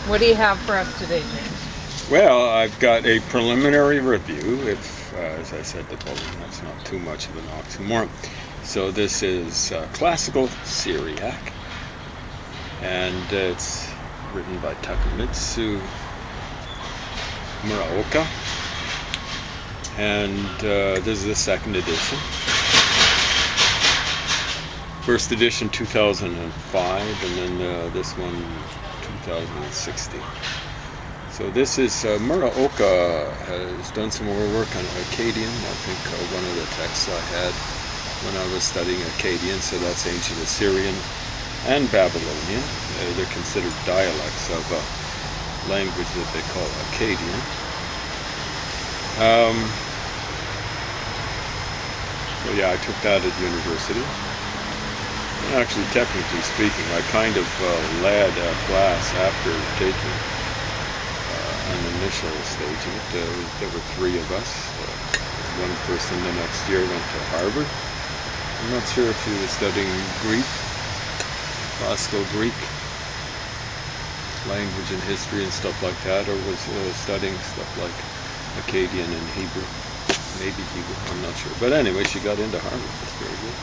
What do you have for us today, James? Well, I've got a preliminary review. If, as I said, the volume, that's not too much of an oxymoron. So this is classical Syriac, and it's written by Takemitsu Muraoka, and this is the second edition. First edition 2005, and then this one 2016. So this is Muraoka has done some more work on Akkadian. I think one of the texts I had when I was studying Akkadian, so that's ancient Assyrian and Babylonian. They're considered dialects of a language that they call Akkadian. So yeah, I took that at university. Actually, technically speaking, I kind of led a class after taking an initial stage of it. There were three of us. One person the next year went to Harvard. I'm not sure if she was studying Greek, classical Greek, language and history and stuff like that, or was studying stuff like Akkadian and Hebrew. Maybe Hebrew, I'm not sure. But anyway, she got into Harvard. That's very good.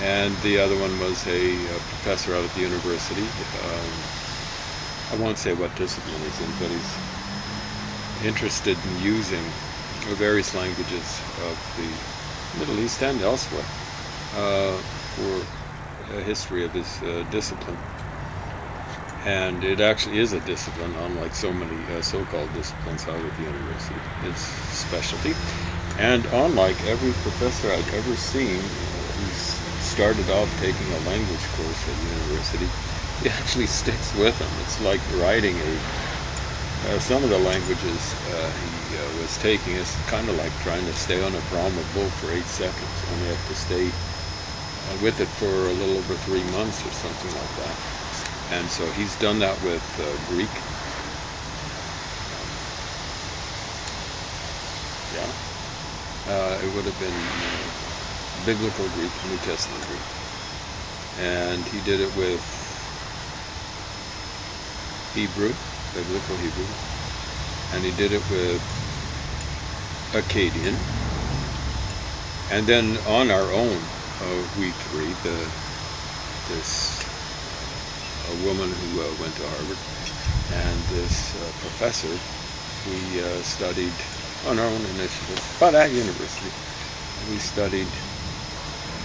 And the other one was a professor out at the university. I won't say what discipline he's in, but he's interested in using various languages of the Middle East and elsewhere for a history of his discipline. And it actually is a discipline, unlike so many so-called disciplines out at the university. It's specialty. And unlike every professor I've ever seen who's started off taking a language course at the university, he actually sticks with them. It's like writing some of the languages he was taking is kind of like trying to stay on a Brahma bull for 8 seconds. Only have to stay with it for a little over 3 months or something like that. And so he's done that with Greek. It would have been biblical Greek, New Testament Greek. And he did it with Hebrew, biblical Hebrew. And he did it with Akkadian. And then on our own, we three, this a woman who went to Harvard, and this professor, we studied on our own initiative, but at university, we studied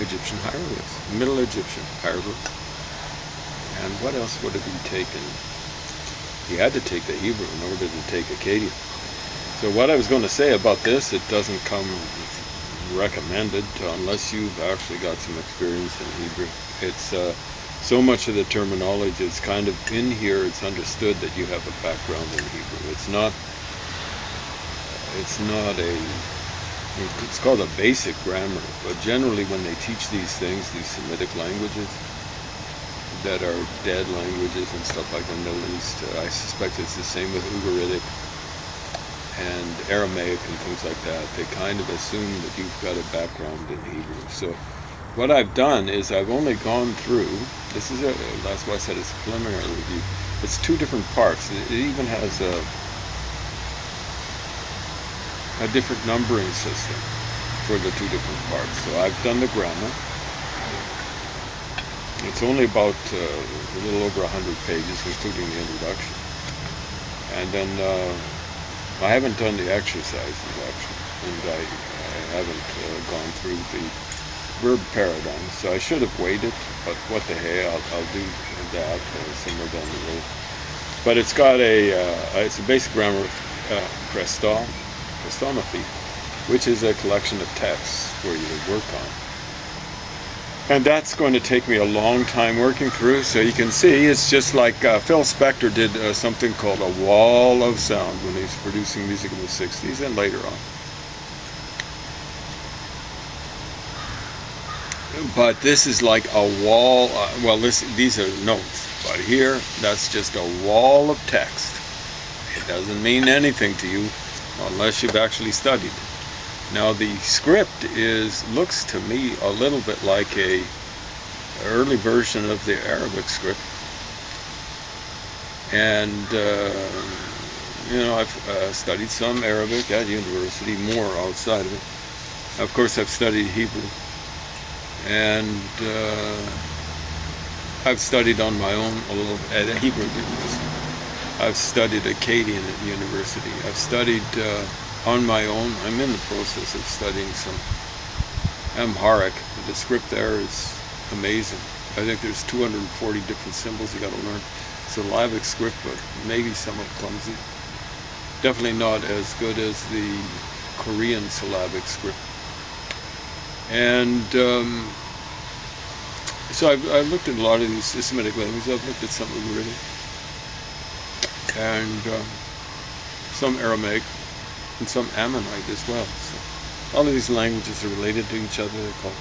Egyptian hieroglyphs, Middle Egyptian hieroglyphs. And what else would have he taken? He had to take the Hebrew in order to take Akkadian. So what I was going to say about this, it doesn't come recommended unless you've actually got some experience in Hebrew. It's so much of the terminology is kind of in here. It's understood that you have a background in Hebrew. It's called a basic grammar, but generally when they teach these things, these Semitic languages that are dead languages and stuff like the Middle East, I suspect it's the same with Ugaritic and Aramaic and things like that. They kind of assume that you've got a background in Hebrew. So what I've done is I've only gone through, that's why I said it's a preliminary review. It's 2 different parts. It even has a different numbering system for the 2 different parts. So I've done the grammar. It's only about a little over 100 pages, including the introduction. And then I haven't done the exercises, actually, and I haven't gone through the verb paradigm, so I should have waited, but what the hell, I'll do that somewhere down the road. But it's got it's a basic grammar of Christomathy, which is a collection of texts for you to work on. And that's going to take me a long time working through, so you can see it's just like Phil Spector did something called a wall of sound when he was producing music in the 60s and later on. But this is like a wall, these are notes, but here, that's just a wall of text. It doesn't mean anything to you unless you've actually studied. Now the script looks to me a little bit like a early version of the Arabic script. And I've studied some Arabic at university, more outside of it. Of course, I've studied Hebrew, and I've studied on my own a little at Hebrew. I've studied Akkadian at university. I've studied on my own. I'm in the process of studying some Amharic. The script there is amazing. I think there's 240 different symbols you got to learn. It's a Slavic script, but maybe somewhat clumsy. Definitely not as good as the Korean Slavic script. And so I've looked at a lot of these Semitic languages. I've looked at some already, and some Aramaic, and some Ammonite as well. So all of these languages are related to each other. They're called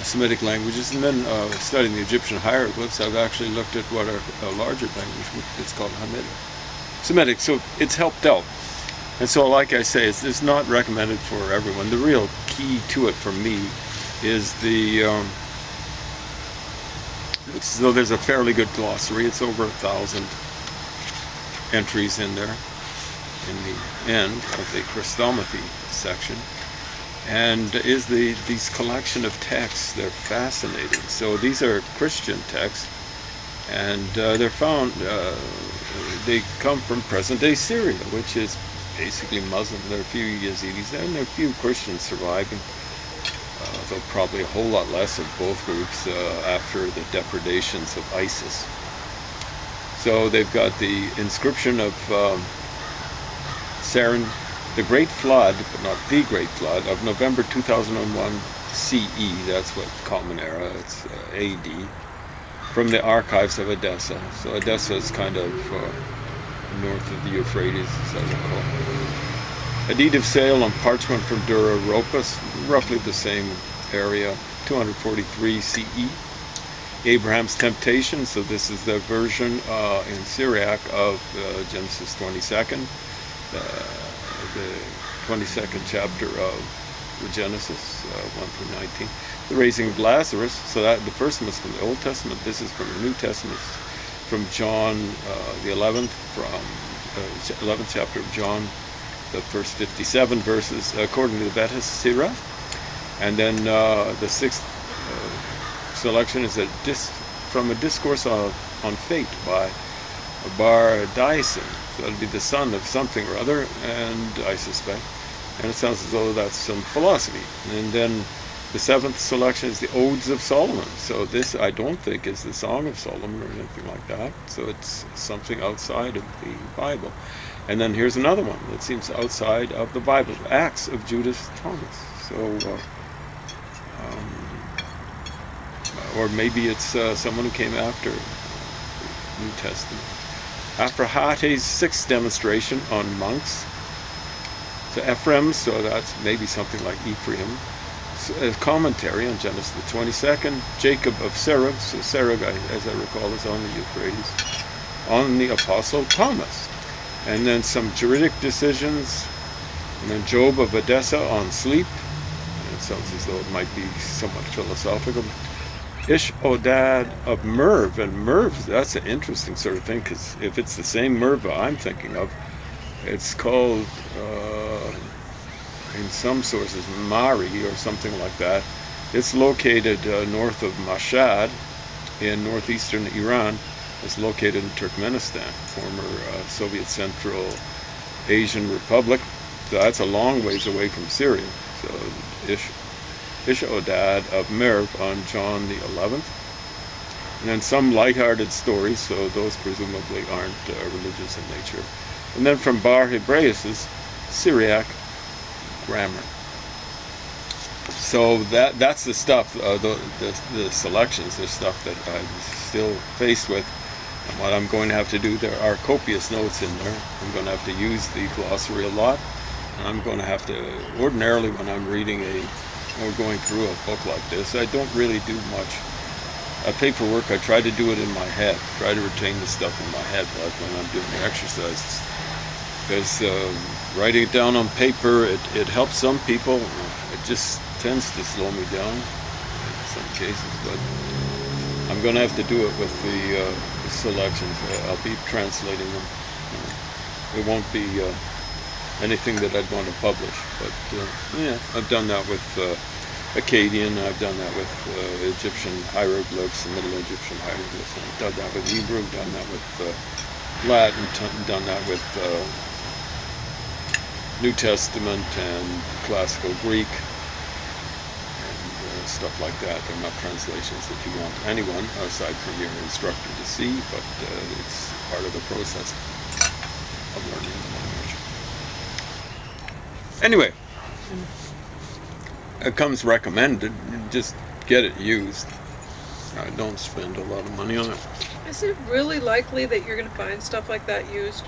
Semitic languages. And then studying the Egyptian hieroglyphs, I've actually looked at what are a larger language. It's called Semitic. So it's helped out. And so, like I say, it's not recommended for everyone. The real key to it for me is so there's a fairly good glossary. It's over 1,000 entries in there in the end of the Christomathy section. And is these collection of texts. They're fascinating. So these are Christian texts, and they're found, they come from present-day Syria, which is basically Muslim. There are a few Yazidis there, and there are a few Christians surviving, though probably a whole lot less of both groups after the depredations of ISIS. So they've got the inscription of the Great Flood, but not the Great Flood, of November 2001 CE, that's what Common Era, it's AD, from the archives of Edessa. So Edessa is kind of north of the Euphrates, as I recall. A deed of sale on parchment from Dura Ropus, roughly the same area, 243 CE. Abraham's temptation, so this is the version in Syriac of Genesis 22nd, the 22nd chapter of the Genesis, 1 through 19. The raising of Lazarus, so that the first one was from the Old Testament, this is from the New Testament, from John the 11th, from 11th chapter of John, the first 57 verses, according to the Beta Sira. And then the sixth selection is from a discourse on fate by Bar Dyson. So that'll be the son of something or other, and I suspect. And it sounds as though that's some philosophy. And then the seventh selection is the Odes of Solomon. So this, I don't think, is the Song of Solomon or anything like that. So it's something outside of the Bible. And then here's another one that seems outside of the Bible, Acts of Judas Thomas. So, or maybe it's someone who came after the New Testament. Aphrahate's sixth demonstration on monks. So Ephraim, so that's maybe something like Ephraim. So, a commentary on Genesis the 22nd. Jacob of Syriac, so Syriac, as I recall, is on the Euphrates. On the Apostle Thomas. And then some juridic decisions. And then Job of Edessa on sleep. And it sounds as though it might be somewhat philosophical. Ish-Odad of Merv, and Merv, that's an interesting sort of thing, because if it's the same Merva I'm thinking of, it's called, in some sources, Mari or something like that. It's located north of Mashhad in northeastern Iran. It's located in Turkmenistan, former Soviet Central Asian Republic. So that's a long ways away from Syria. So Ish-Odad of Merv on John the 11th. And then some lighthearted stories, so those presumably aren't religious in nature. And then from Bar Hebraeus' Syriac grammar. So that's the stuff, the selections, the stuff that I'm still faced with. And what I'm going to have to do, there are copious notes in there. I'm going to have to use the glossary a lot. And I'm going to have to, ordinarily when I'm reading or going through a book like this, I don't really do much paperwork. I try to do it in my head, try to retain the stuff in my head, like when I'm doing the exercises. Because writing it down on paper, it helps some people. It just tends to slow me down in some cases, but I'm going to have to do it with the selections. I'll be translating them. It won't be anything that I'd want to publish, but yeah, I've done that with Akkadian. I've done that with Egyptian hieroglyphs, Middle Egyptian hieroglyphs. I've done that with Hebrew. Done that with Latin. Done that with New Testament and Classical Greek. Stuff like that. They're not translations that you want anyone aside from your instructor to see, but it's part of the process of learning the language. Anyway, it comes recommended. Just get it used. Don't spend a lot of money on it. Is it really likely that you're going to find stuff like that used?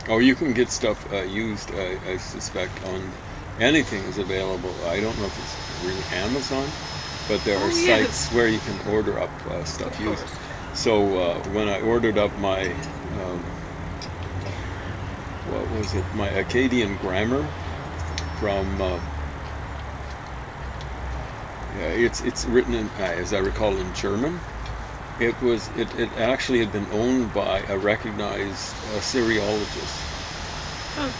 Oh, you can get stuff used, I suspect, on anything is available. I don't know if it's really Amazon, but there are sites where you can order up stuff used. So when I ordered up my, what was it, my Akkadian grammar from, it's written in, as I recall, in German. It actually had been owned by a recognized Syriologist. Huh.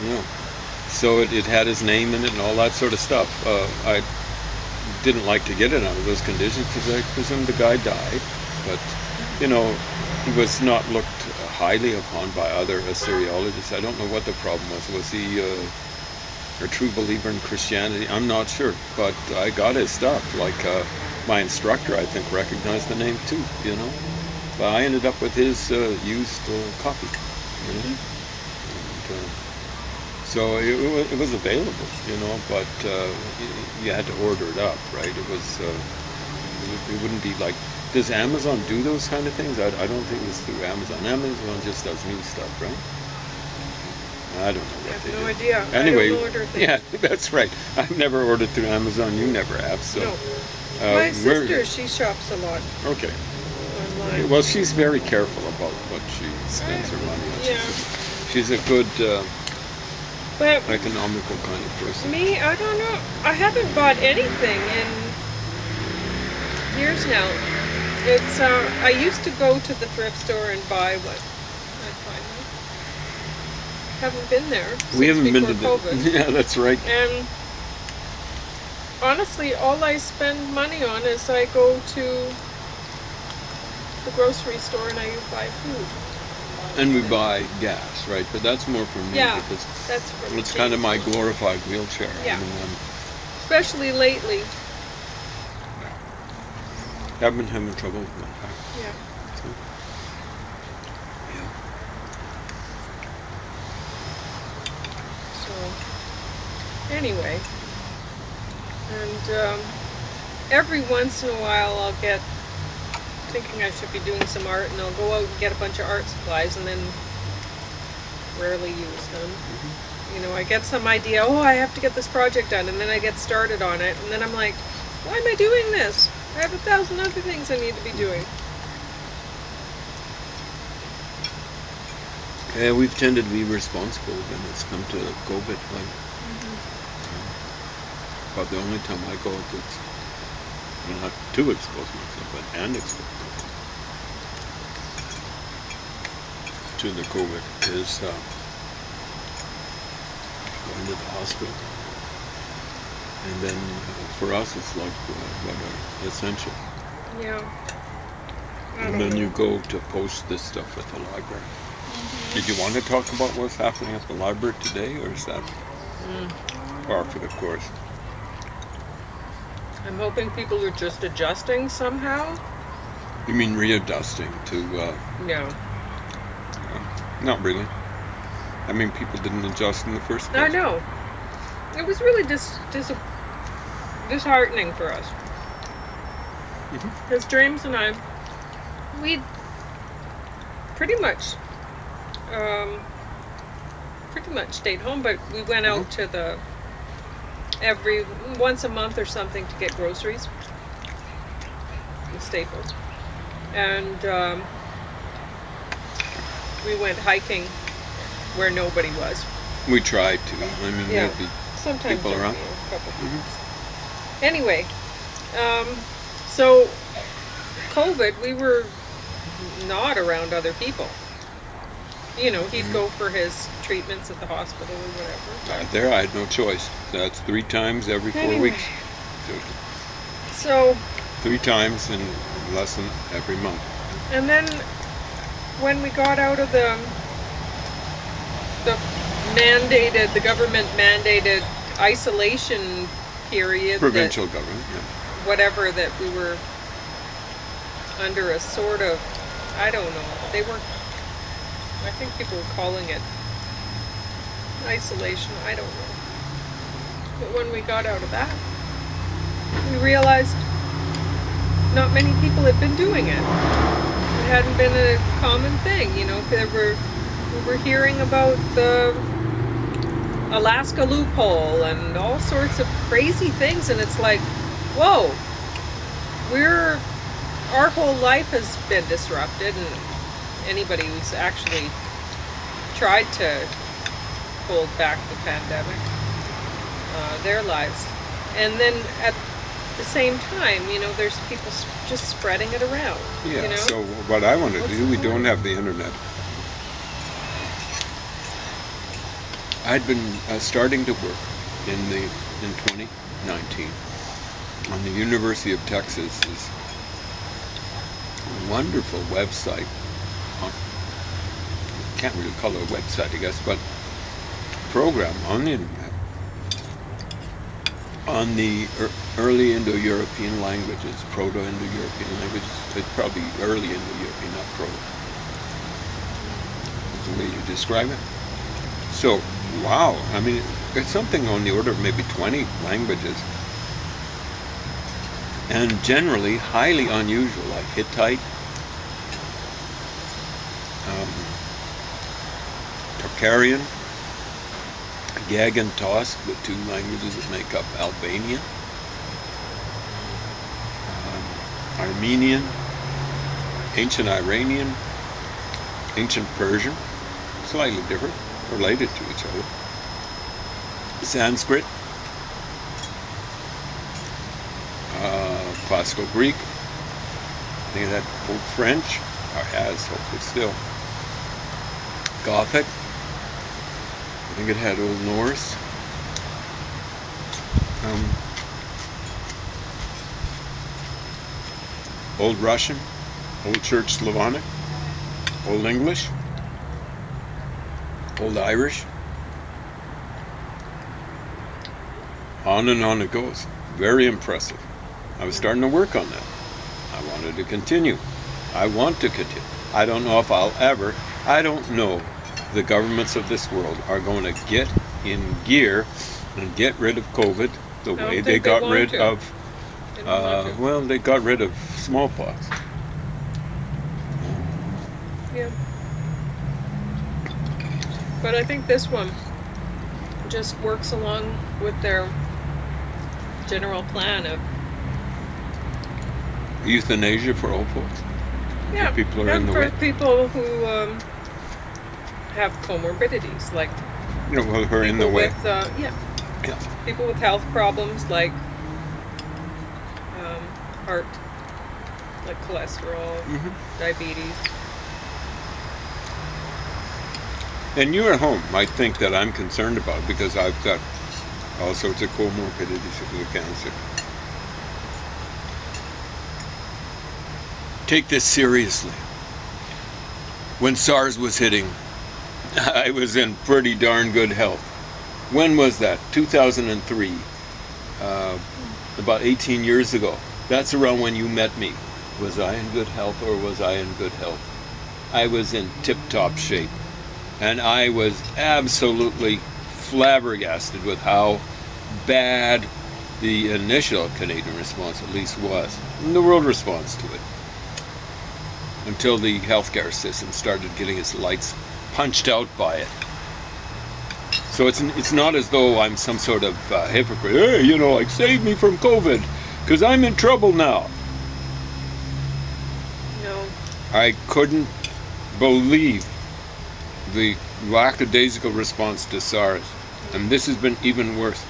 Yeah. So it had his name in it and all that sort of stuff. I didn't like to get it under those conditions because I presume the guy died. But, he was not looked highly upon by other Assyriologists. I don't know what the problem was. Was he a true believer in Christianity? I'm not sure. But I got his stuff. Like my instructor, I think, recognized the name too, But I ended up with his used copy, So it was available, but you had to order it up, right? It was, it wouldn't be like, does Amazon do those kind of things? I don't think it's through Amazon. Amazon just does new stuff, right? I don't know what they do. I have no idea. Anyway, I don't order things. Yeah, that's right. I've never ordered through Amazon. You never have, so. No. My sister, she shops a lot. Okay. Online. Well, she's very careful about what she spends her money on. Yeah. She's a good... But economical kind of person. Me, I don't know. I haven't bought anything in years now. It's I used to go to the thrift store and buy what I'd find. Haven't been there We haven't been to COVID. Yeah, that's right. And honestly, all I spend money on is I go to the grocery store and I buy food. And we buy gas, right? But that's more for me because that's for it's kind of my glorified wheelchair. Yeah. I mean, especially lately. I've been having trouble with my back. Yeah. So, So, anyway, and every once in a while I'll get thinking I should be doing some art, and I'll go out and get a bunch of art supplies and then rarely use them. I get some idea, I have to get this project done, and then I get started on it, and then I'm like, why am I doing this? I have 1,000 other things I need to be doing. Yeah, we've tended to be responsible when it's come to COVID. But the only time I go out, it's not to expose myself, but and expose myself to the COVID is going to the hospital. And then for us, it's like essential. Yeah. And then you go to post this stuff at the library. Did you want to talk about what's happening at the library today, or is that par for the course? I'm hoping people are just adjusting somehow. You mean readjusting to... No. Not really. I mean, people didn't adjust in the first place. I know. It was really disheartening for us. Because James and I, we pretty much stayed home, but we went out to the once a month or something to get groceries and Staples. And we went hiking where nobody was. We tried to. I mean, there'd be sometimes people around. A couple. Anyway, so COVID, we were not around other people. You know, he'd go for his treatments at the hospital or whatever. There, I had no choice. That's 3 times every 4 Anyway. weeks. So, 3 times in less than every month. and then when we got out of the government mandated isolation period, Provincial government, yeah. whatever, that we were under a sort of, I don't know, I think people were calling it isolation, I don't know. But when we got out of that, we realized not many people had been doing it. It hadn't been a common thing, you know. We were hearing about the Alaska loophole and all sorts of crazy things, and it's like, whoa, our whole life has been disrupted, and anybody who's actually tried to hold back the pandemic, their lives. And then at the same time, you know, there's people just spreading it around. Yeah, you know? so what I want to What's do, the we point? don't have the internet. I'd been starting to work in 2019 on the University of Texas's wonderful website. Can't really call it a website, I guess, but program on the internet on the early Indo-European languages, Proto-Indo-European languages. It's probably early Indo-European, not Proto. That's the way you describe it. So, wow, I mean, it's something on the order of maybe 20 languages. And generally highly unusual, like Hittite, Tocharian, Gag and Tosk, the 2 languages that make up Albanian, Armenian, Ancient Iranian, Ancient Persian, slightly different, related to each other, Sanskrit, Classical Greek, I think it had Old French, or has, hopefully still, Gothic, I think it had Old Norse, Old Russian, Old Church Slavonic, Old English, Old Irish, on and on it goes. Very impressive. I was starting to work on that. I wanted to continue. I want to continue. I don't know if I'll ever. I don't know the governments of this world are going to get in gear and get rid of COVID the way they got rid of, well, they got rid of smallpox. Yeah. But I think this one just works along with their general plan of Euthanasia for old folks. yeah, If people are and in the for way. people who have comorbidities, like You know, well, who are in the people way. with Yeah. people with health problems like heart, like cholesterol, diabetes. And you at home might think that I'm concerned about it because I've got all sorts of comorbidities with cancer. Take this seriously. When SARS was hitting, I was in pretty darn good health. When was that? 2003. About 18 years ago. That's around when you met me. Was I in good health or was I in good health? I was in tip-top shape. And I was absolutely flabbergasted with how bad the initial Canadian response at least was. And the world response to it. Until the healthcare system started getting its lights punched out by it. So it's not as though I'm some sort of hypocrite. Hey, you know, like, save me from COVID, because I'm in trouble now. No. I couldn't believe the lackadaisical response to SARS. And this has been even worse.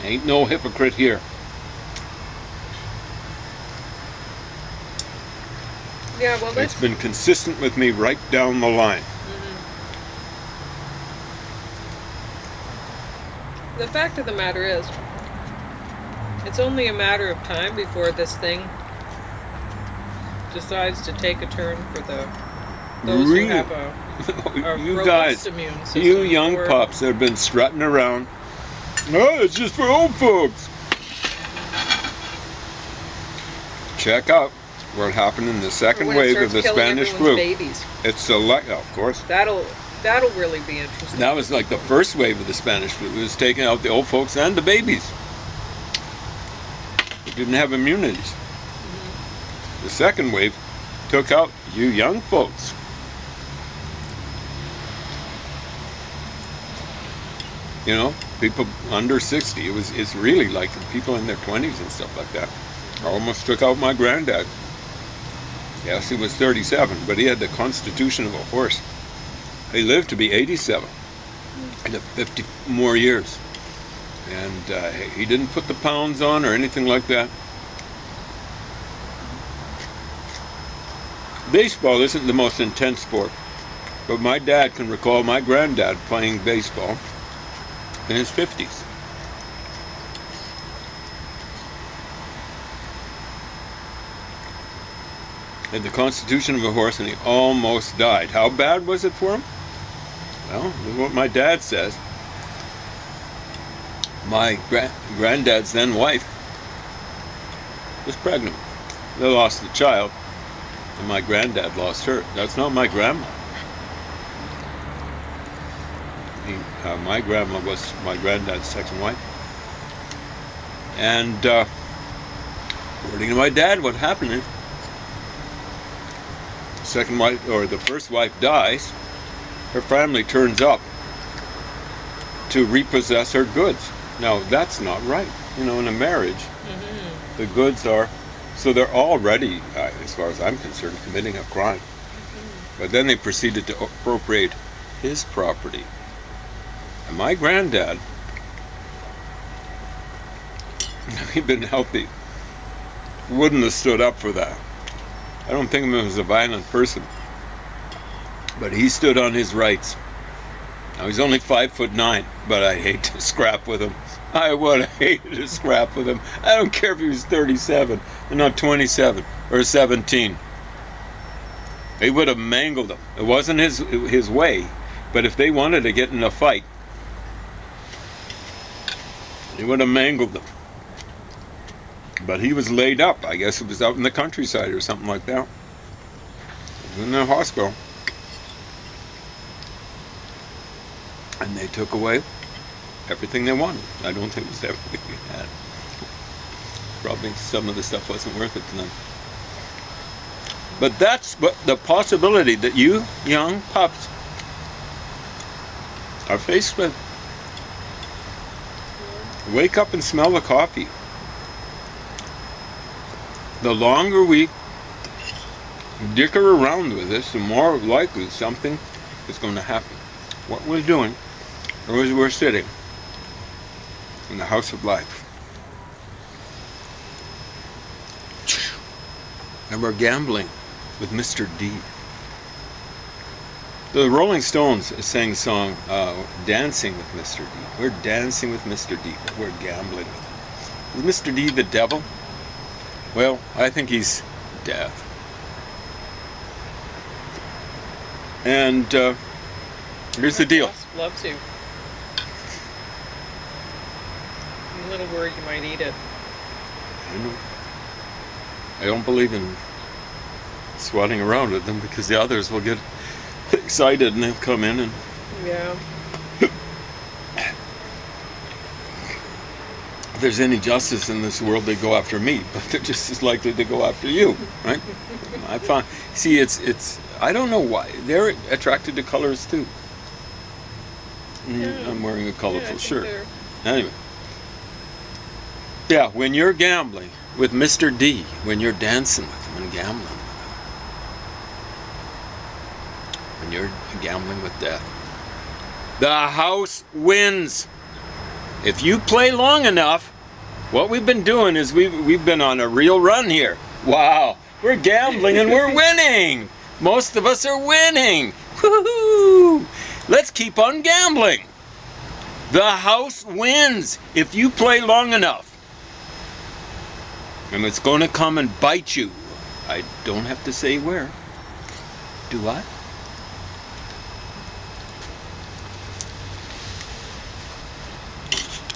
Ain't no hypocrite here. Yeah, well, It's been consistent with me right down the line. The fact of the matter is, it's only a matter of time before this thing decides to take a turn for those who have a You robust guys, immune system. you young pups that have been strutting around. Oh, it's just for old folks. Check out what happened in the second wave of the Spanish flu. Babies. It's of course. That'll really be interesting. That was like the first wave of the Spanish flu. It was taking out the old folks and the babies. They didn't have immunities. The second wave took out you young folks. You know, people under 60. It's really like people in their 20s and stuff like that. I almost took out my granddad. Yes, he was 37, but he had the constitution of a horse. He lived to be 87. He lived 50 more years. And he didn't put the pounds on or anything like that. Baseball isn't the most intense sport, but my dad can recall my granddad playing baseball in his 50s. Had the constitution of a horse, and he almost died. How bad was it for him? Well, this is what my dad says. My granddad's then wife was pregnant. They lost the child, and my granddad lost her. That's not my grandma. My grandma was my granddad's second wife. And according to my dad, what happened is second wife, or the first wife, dies. Her family turns up to repossess her goods. Now that's not right. You know, in a marriage, the goods are, so they're already, as far as I'm concerned, committing a crime. But then they proceeded to appropriate his property. And my granddad, he'd been healthy, wouldn't have stood up for that. I don't think of him as a violent person, but he stood on his rights. Now he's only 5'9", but I hate to scrap with him. I would have hated to scrap with him. I don't care if he was 37 and not 27 or 17. They would have mangled him. It wasn't his way, but if they wanted to get in a fight, he would have mangled them. But he was laid up. I guess it was out in the countryside or something like that. He was in the hospital. And they took away everything they wanted. I don't think it was everything we had. Probably some of the stuff wasn't worth it to them. But that's what the possibility that you young pups are faced with. Wake up and smell the coffee. The longer we dicker around with this, the more likely something is going to happen. What we're doing is we're sitting in the house of life. And we're gambling with Mr. D. The Rolling Stones sang a song, Dancing with Mr. D. We're dancing with Mr. D, but we're gambling with him. Is Mr. D the devil? Well, I think he's death. And here's the deal. Love to. I'm a little worried you might eat it. I know. I don't believe in swatting around with them because the others will get excited and they'll come in and... Yeah. If there's any justice in this world, they go after me, but they're just as likely to go after you, right? I find, see, it's. I don't know why they're attracted to colors too. Yeah. I'm wearing a colorful shirt. They're... Anyway, yeah, when you're gambling with Mr. D, when you're dancing with him and gambling with him, when you're gambling with death, the house wins. If you play long enough, what we've been doing is we've been on a real run here. Wow, We're gambling and we're winning. Most of us are winning. Woohoo! Let's keep on gambling. The house wins if you play long enough. And it's going to come and bite you. I don't have to say where. Do I?